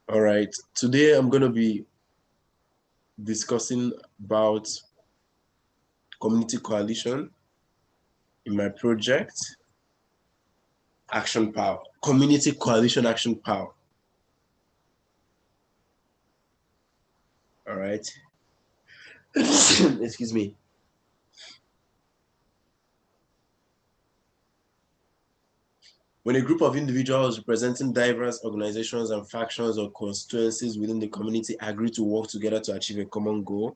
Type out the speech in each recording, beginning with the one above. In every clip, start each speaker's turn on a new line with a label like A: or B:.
A: All right, today I'm going to be discussing about community coalition in my project, Action Power, Community Coalition Action Power. All right, excuse me. When a group of individuals representing diverse organizations and factions or constituencies within the community agree to work together to achieve a common goal,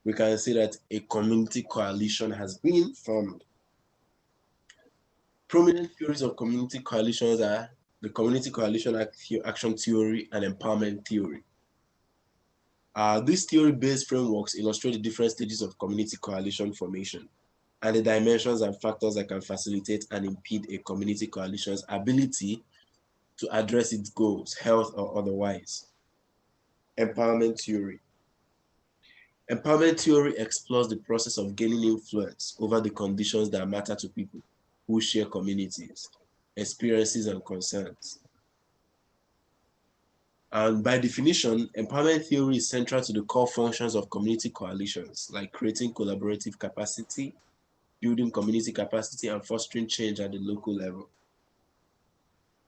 A: we can say that a community coalition has been formed. Prominent theories of community coalitions are the community coalition action theory and empowerment theory. These theory-based frameworks illustrate the different stages of community coalition formation and the dimensions and factors that can facilitate and impede a community coalition's ability to address its goals, health or otherwise. Empowerment theory. Empowerment theory explores the process of gaining influence over the conditions that matter to people who share communities, experiences, and concerns. And by definition, empowerment theory is central to the core functions of community coalitions, like creating collaborative capacity, building community capacity, and fostering change at the local level.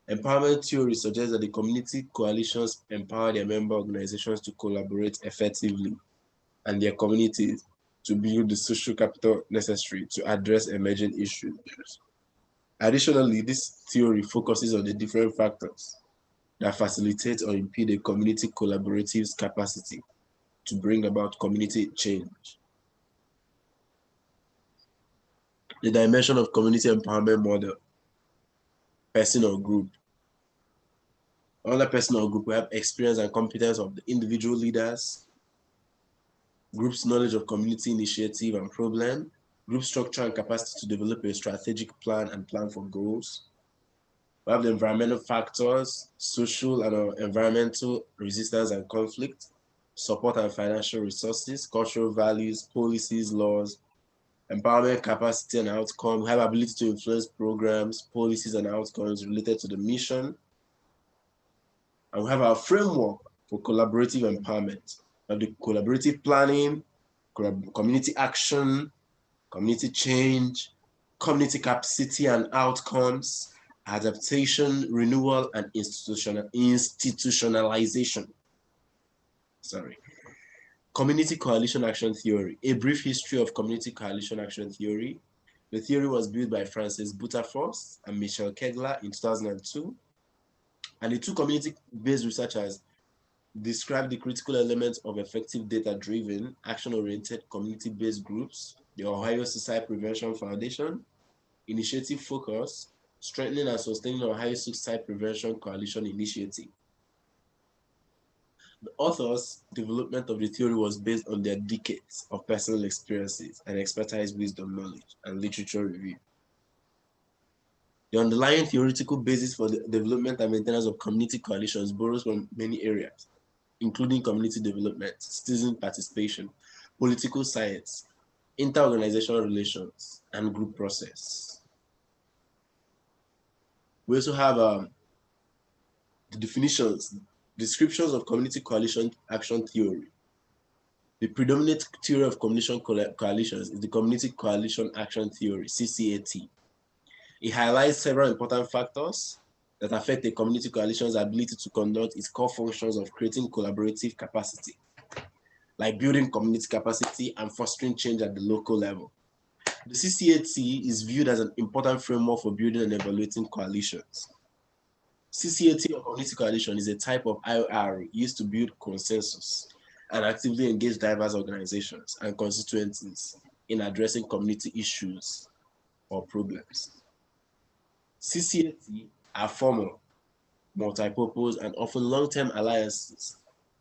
A: Empowerment theory suggests that the community coalitions empower their member organizations to collaborate effectively and their communities to build the social capital necessary to address emerging issues. Additionally, this theory focuses on the different factors that facilitate or impede a community collaborative's capacity to bring about community change. The dimension of community empowerment model, person or group. Another person or group will have experience and competence of the individual leaders, group's knowledge of community initiative and problem, group structure and capacity to develop a strategic plan and plan for goals. We have the environmental factors, social and environmental resistance and conflict, support and financial resources, cultural values, policies, laws, empowerment capacity and outcome. We have ability to influence programs, policies, and outcomes related to the mission. And we have our framework for collaborative empowerment. We have the collaborative planning, community action, community change, community capacity and outcomes, adaptation, renewal, and institutionalization. Community coalition action theory. A brief history of community coalition action theory. The theory was built by Francis Butterforth and Michel Kegler in 2002. And the two community-based researchers described the critical elements of effective data-driven, action-oriented community-based groups, the Ohio Suicide Prevention Foundation, Initiative Focus, Strengthening and Sustaining Ohio Suicide Prevention Coalition Initiative. The authors' development of the theory was based on their decades of personal experiences and expertise, wisdom, knowledge, and literature review. The underlying theoretical basis for the development and maintenance of community coalitions borrows from many areas, including community development, citizen participation, political science, inter-organizational relations, and group process. We also have the descriptions of community coalition action theory. The predominant theory of coalitions is the community coalition action theory, CCAT. It highlights several important factors that affect a community coalition's ability to conduct its core functions of creating collaborative capacity, like building community capacity and fostering change at the local level. The CCAT is viewed as an important framework for building and evaluating coalitions. CCAT or community coalition is a type of IOR used to build consensus and actively engage diverse organizations and constituencies in addressing community issues or problems. CCAT are formal, multi-purpose, and often long-term alliances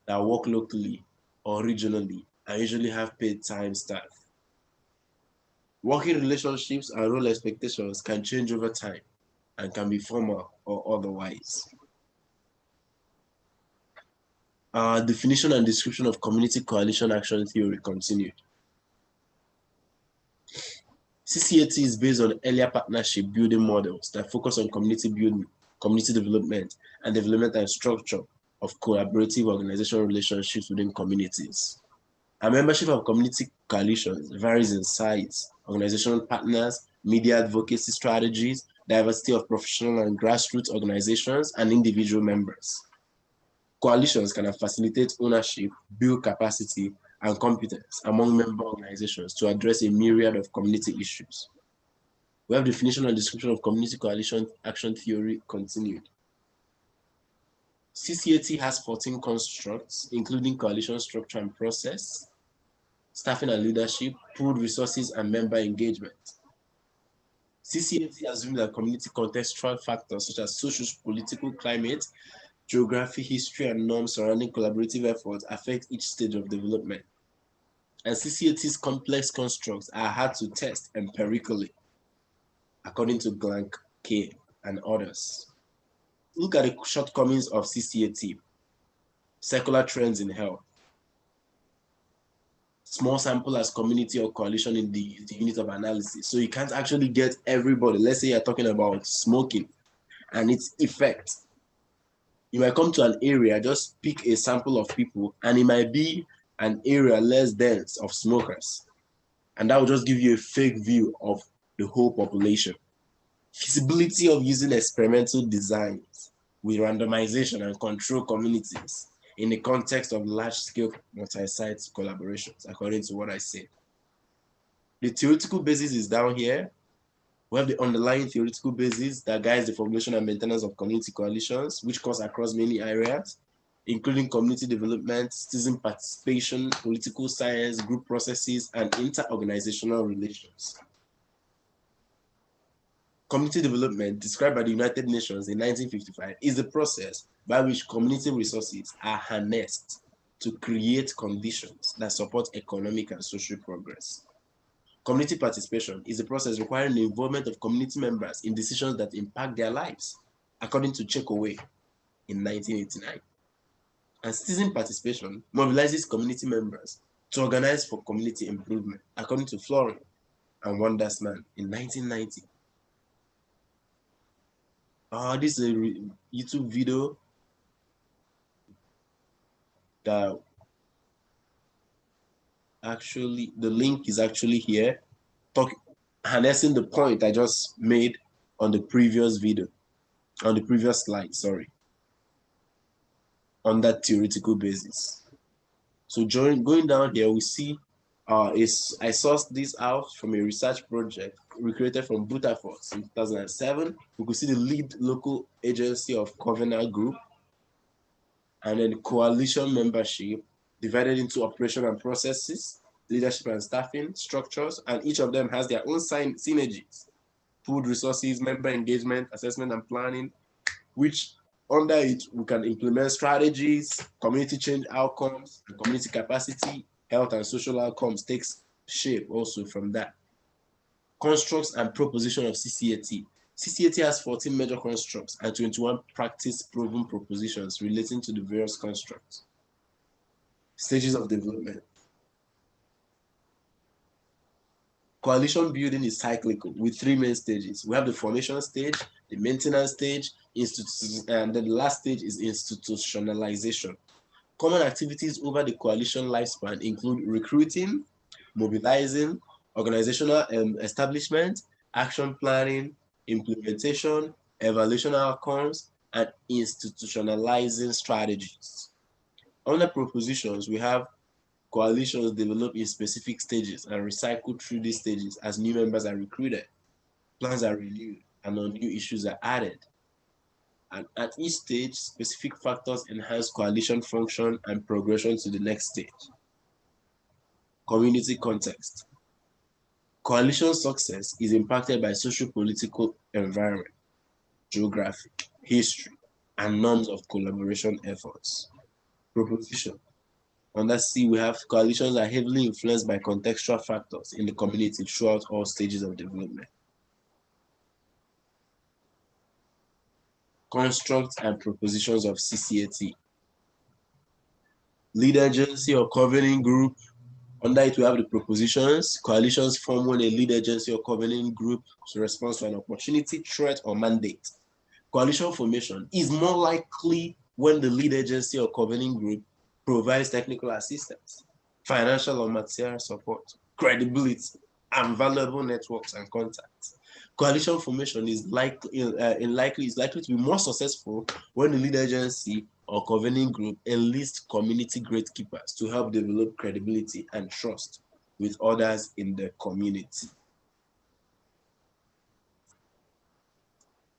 A: that work locally or regionally and usually have paid time staff. Working relationships and role expectations can change over time and can be formal or otherwise. Definition and description of community coalition action theory continued. CCAT is based on earlier partnership building models that focus on community building, community development, and development and structure of collaborative organizational relationships within communities. A membership of community coalitions varies in size, organizational partners, media advocacy strategies, diversity of professional and grassroots organizations, and individual members. Coalitions can facilitate ownership, build capacity, and competence among member organizations to address a myriad of community issues. We have definition and description of community coalition action theory continued. CCAT has 14 constructs, including coalition structure and process, staffing and leadership, pooled resources, and member engagement. CCAT assumes that community contextual factors such as social, political, climate, geography, history, and norms surrounding collaborative efforts affect each stage of development. And CCAT's complex constructs are hard to test empirically, according to Glank, K, and others. Look at the shortcomings of CCAT. Secular trends in health. Small sample as community or coalition in the unit of analysis. So you can't actually get everybody. Let's say you're talking about smoking and its effect. You might come to an area, just pick a sample of people, and it might be an area less dense of smokers. And that will just give you a fake view of the whole population. Feasibility of using experimental designs with randomization and control communities in the context of large-scale multi-site collaborations, according to what I said. The theoretical basis is down here. We have the underlying theoretical basis that guides the formulation and maintenance of community coalitions, which cuts across many areas, including community development, citizen participation, political science, group processes, and inter-organizational relations. Community development, described by the United Nations in 1955, is the process by which community resources are harnessed to create conditions that support economic and social progress. Community participation is a process requiring the involvement of community members in decisions that impact their lives, according to Chekoway in 1989. And citizen participation mobilizes community members to organize for community improvement, according to Florin and Wandersman in 1990. This is a YouTube video that actually, the link is actually here, harnessing the point I just made on the previous video, on the previous slide, sorry, on that theoretical basis. So going down here, we see I sourced this out from a research project recreated from Butterforce in 2007. We could see the lead local agency of Covenant Group, and then coalition membership divided into operation and processes, leadership and staffing, structures, and each of them has their own synergies, pooled resources, member engagement, assessment and planning, which under it, we can implement strategies, community change outcomes, and community capacity, health and social outcomes takes shape also from that. Constructs and proposition of CCAT. CCAT has 14 major constructs and 21 practice-proven propositions relating to the various constructs. Stages of development. Coalition building is cyclical with 3 main stages. We have the formation stage, the maintenance stage, and then the last stage is institutionalization. Common activities over the coalition lifespan include recruiting, mobilizing, organizational establishment, action planning, implementation, evaluation outcomes, and institutionalizing strategies. Under propositions, we have coalitions develop in specific stages and recycle through these stages as new members are recruited, plans are renewed, and new issues are added. And at each stage, specific factors enhance coalition function and progression to the next stage. Community context. Coalition success is impacted by socio-political environment, geographic, history, and norms of collaboration efforts. Proposition. Under C, we have coalitions are heavily influenced by contextual factors in the community throughout all stages of development. Constructs and propositions of CCAT. Lead agency or governing group. Under it, we have the propositions. Coalitions form when a lead agency or governing group responds to an opportunity, threat, or mandate. Coalition formation is more likely when the lead agency or governing group provides technical assistance, financial or material support, credibility, and valuable networks and contacts. Coalition formation is likely to be more successful when the lead agency or governing group enlists community gatekeepers to help develop credibility and trust with others in the community.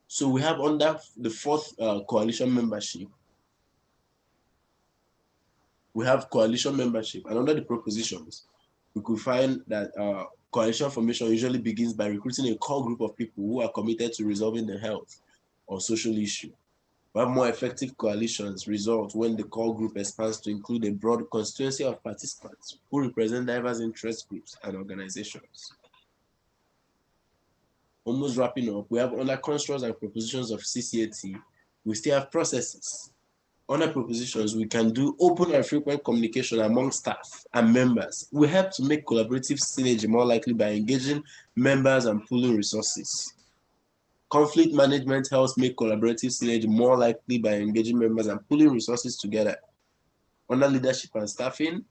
A: So we have under the fourth coalition membership, we have coalition membership, and under the propositions, we could find that coalition formation usually begins by recruiting a core group of people who are committed to resolving the health or social issue. But more effective coalitions result when the core group expands to include a broad constituency of participants who represent diverse interest groups and organizations. Almost wrapping up, we have under constructs and propositions of CCAT, we still have processes. Under propositions, we can do open and frequent communication among staff and members. We help to make collaborative synergy more likely by engaging members and pooling resources. Conflict management helps make collaborative synergy more likely by engaging members and pooling resources together. Under leadership and staffing,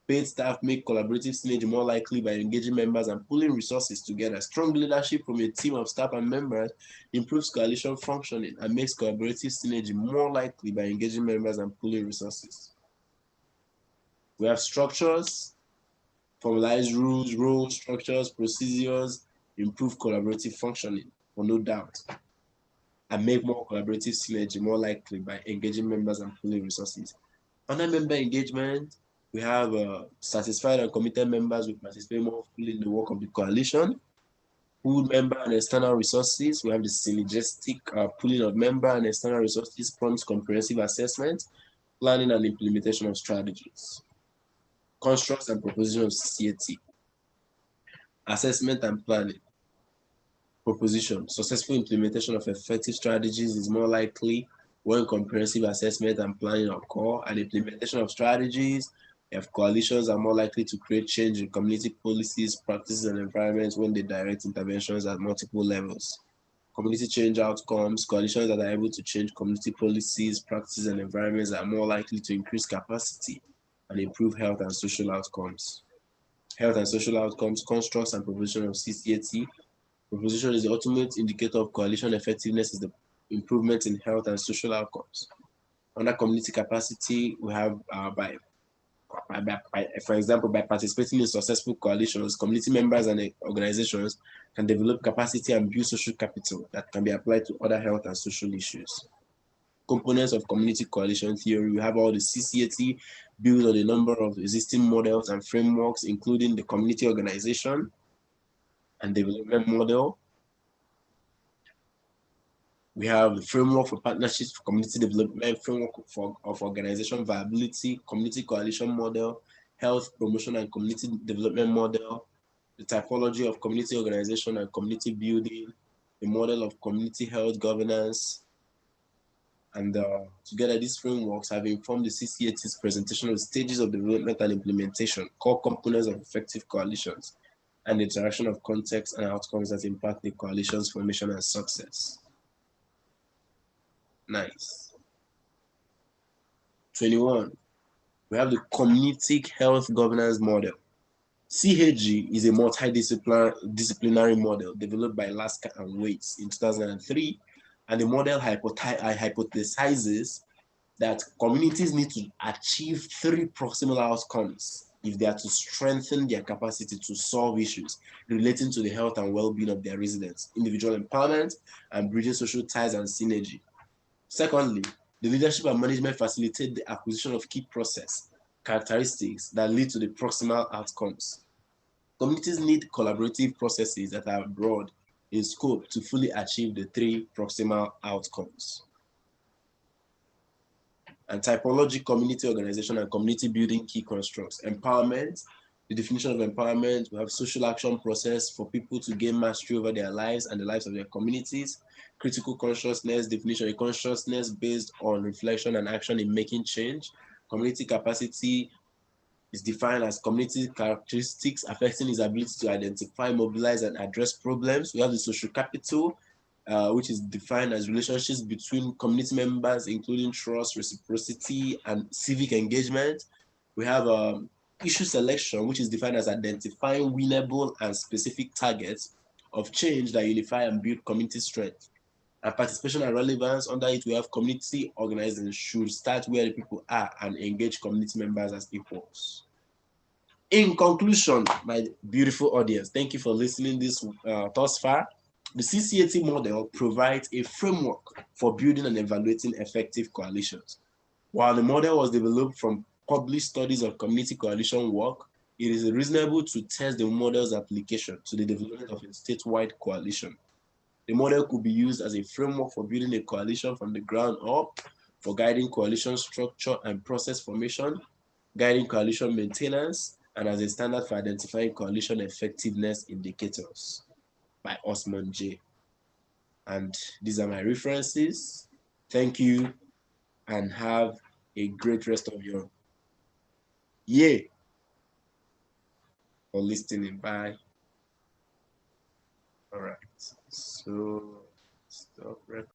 A: paid staff make collaborative synergy more likely by engaging members and pooling resources together. Strong leadership from a team of staff and members improves coalition functioning and makes collaborative synergy more likely by engaging members and pooling resources. We have structures, formalized rules, roles, structures, procedures, improve collaborative functioning, for no doubt, and make more collaborative synergy more likely by engaging members and pooling resources. Under member engagement, we have satisfied and committed members who participate more fully in the work of the coalition. Pooled member and external resources. We have the synergistic pooling of member and external resources, prompts comprehensive assessment, planning and implementation of strategies. Constructs and propositions of CCAT. Assessment and planning. Proposition. Successful implementation of effective strategies is more likely when comprehensive assessment and planning occur, and implementation of strategies. If coalitions are more likely to create change in community policies, practices, and environments when they direct interventions at multiple levels. Community change outcomes. Coalitions that are able to change community policies, practices, and environments are more likely to increase capacity and improve health and social outcomes. Health and social outcomes, constructs, and proposition of CCAT. Proposition is the ultimate indicator of coalition effectiveness is the improvement in health and social outcomes. Under community capacity, we have for example, by participating in successful coalitions, community members and organizations can develop capacity and build social capital that can be applied to other health and social issues. Components of community coalition theory, we have all the CCAT built on a number of existing models and frameworks, including the community organization and development model. We have the framework for partnerships for community development, framework of organization viability, community coalition model, health promotion and community development model, the typology of community organization and community building, the model of community health governance. And together, these frameworks have informed the CCAT's presentation of stages of development and implementation, core components of effective coalitions, and the interaction of context and outcomes that impact the coalition's formation and success. Nice. 21. We have the Community Health Governance Model. CHG is a multidisciplinary model developed by Lasker and Waits in 2003, and the model hypothesizes that communities need to achieve 3 proximal outcomes if they are to strengthen their capacity to solve issues relating to the health and well-being of their residents, individual empowerment, and bridging social ties and synergy. Secondly, the leadership and management facilitate the acquisition of key process characteristics that lead to the proximal outcomes. Communities need collaborative processes that are broad in scope to fully achieve the 3 proximal outcomes. And typology, community organization, and community building key constructs. Empowerment, the definition of empowerment, we have social action process for people to gain mastery over their lives and the lives of their communities. Critical consciousness, definition of consciousness based on reflection and action in making change. Community capacity is defined as community characteristics affecting its ability to identify, mobilize, and address problems. We have the social capital, which is defined as relationships between community members, including trust, reciprocity, and civic engagement. We have issue selection, which is defined as identifying winnable and specific targets of change that unify and build community strength. And participation and relevance, under it, we have community organizing should start where the people are and engage community members as equals. In conclusion, my beautiful audience, thank you for listening this thus far. The CCAT model provides a framework for building and evaluating effective coalitions. While the model was developed from published studies of community coalition work, it is reasonable to test the model's application to the development of a statewide coalition. The model could be used as a framework for building a coalition from the ground up, for guiding coalition structure and process formation, guiding coalition maintenance, and as a standard for identifying coalition effectiveness indicators by Osman J. And these are my references. Thank you and have a great rest of your year for listening. Bye. All right. So stop recording.